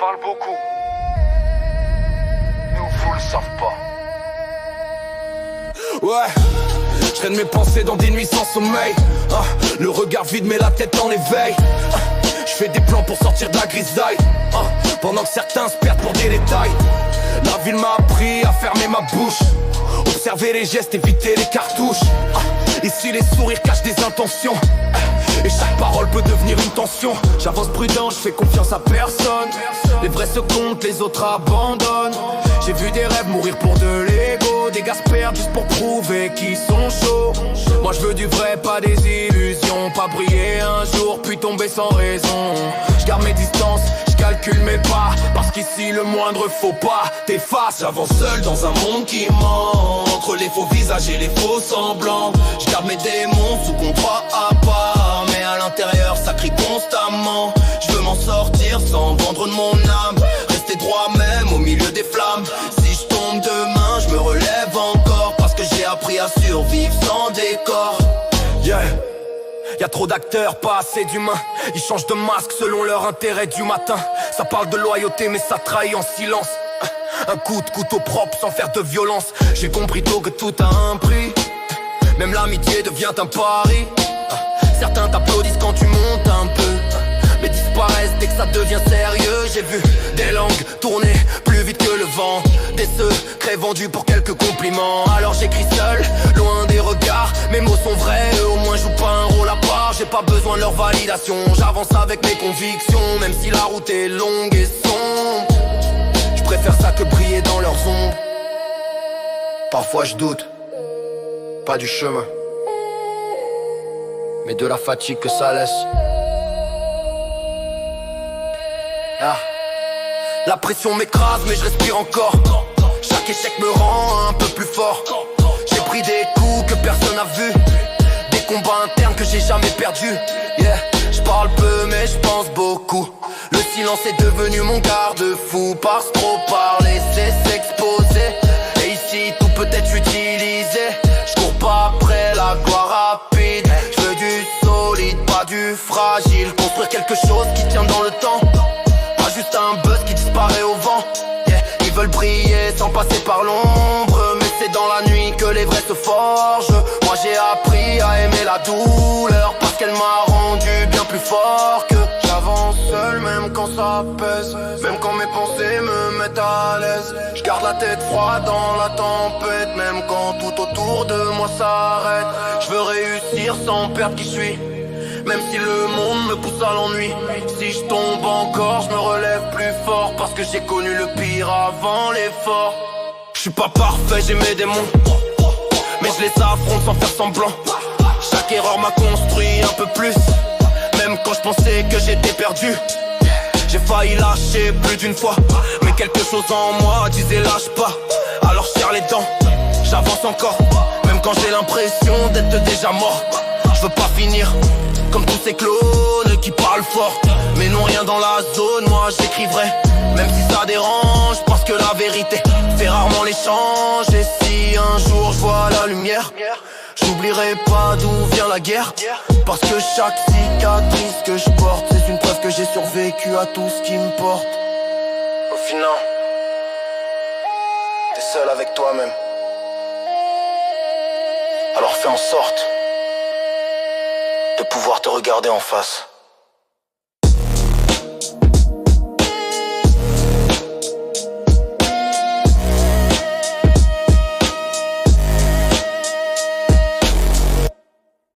parlent beaucoup, mais au fond le savent pas. Ouais, je traîne mes pensées dans des nuits sans sommeil. Le regard vide mais la tête en éveil. Je fais des plans pour sortir de la grisaille. Pendant que certains se perdent pour des détails. La ville m'a appris à fermer ma bouche. Observer les gestes, éviter les cartouches. Ici les sourires cachent des intentions. Et chaque parole peut devenir une tension. J'avance prudent, je fais confiance à personne. Les vrais se comptent, les autres abandonnent. J'ai vu des rêves mourir pour de l'ego. Des gars se perdent juste pour prouver qu'ils sont chauds. Moi je veux du vrai, pas des illusions. Pas briller un jour puis tomber sans raison. Je garde mes distances, je calcule mes pas. Parce qu'ici le moindre faux pas t'efface. J'avance seul dans un monde qui ment. Entre les faux visages et les faux semblants. Je garde mes démons sous contrat à part. Mais à l'intérieur ça crie constamment. Je veux m'en sortir sans vendre de mon âme. Rester droit même au milieu des flammes. Si je tombe demain je me relève encore. Parce que j'ai appris à survivre sans décor. Yeah. Y'a trop d'acteurs, pas assez d'humains. Ils changent de masque selon leur intérêt du matin. Ça parle de loyauté mais ça trahit en silence. Un coup de couteau propre sans faire de violence. J'ai compris tôt que tout a un prix. Même l'amitié devient un pari. Certains t'applaudissent quand tu montes un peu, mais disparaissent dès que ça devient sérieux. J'ai vu des langues tourner plus vite que le vent. Des secrets vendus pour quelques compliments. Alors j'écris seul, loin des regards. Mes mots sont vrais, eux au moins jouent pas un rôle à part. J'ai pas besoin de leur validation. J'avance avec mes convictions, même si la route est longue et sombre. Je préfère ça que briller dans leurs ombres. Parfois je doute, pas du chemin, mais de la fatigue que ça laisse. La pression m'écrase mais je respire encore. Chaque échec me rend un peu plus fort. J'ai pris des coups que personne n'a vu. Des combats internes que j'ai jamais perdus. Yeah, je parle peu mais je pense beaucoup. Le silence est devenu mon garde-fou. Parce que trop parler c'est s'exposer. Et ici tout peut être utilisé. Je cours pas après la gloire rapide. Je veux du solide, pas du fragile. Construire quelque chose qui tient dans le temps. Pas juste un buzz qui disparaît au vent. Yeah. Ils veulent briller sans passer par l'ombre. Mais c'est dans la nuit que les vrais se forgent. Moi j'ai appris à aimer la douleur. Parce qu'elle m'a rendu bien plus fort que. J'avance seul même quand ça pèse. Même quand mes pensées me mettent à l'aise. Je garde la tête froide dans la tempête. Même quand tout autour de moi s'arrête. Je veux réussir sans perdre qui je suis. Même si le monde me pousse à l'ennui. Si je tombe encore, je me relève plus fort. Parce que j'ai connu le pire avant l'effort. Je suis pas parfait, j'ai mes démons. Mais je les affronte sans faire semblant. Chaque erreur m'a construit un peu plus. Même quand je pensais que j'étais perdu. J'ai failli lâcher plus d'une fois. Mais quelque chose en moi disait lâche pas. Alors je serre les dents, j'avance encore. Même quand j'ai l'impression d'être déjà mort. Je veux pas finir comme tous ces clones qui parlent fort. Mais non rien dans la zone, moi j'écris vrai. Même si ça dérange, parce que la vérité fait rarement l'échange. Et si un jour je vois la lumière, j'oublierai pas d'où vient la guerre. Parce que chaque cicatrice que je porte, c'est une preuve que j'ai survécu à tout ce qui me porte. Au final, t'es seul avec toi-même. Alors fais en sorte de pouvoir te regarder en face.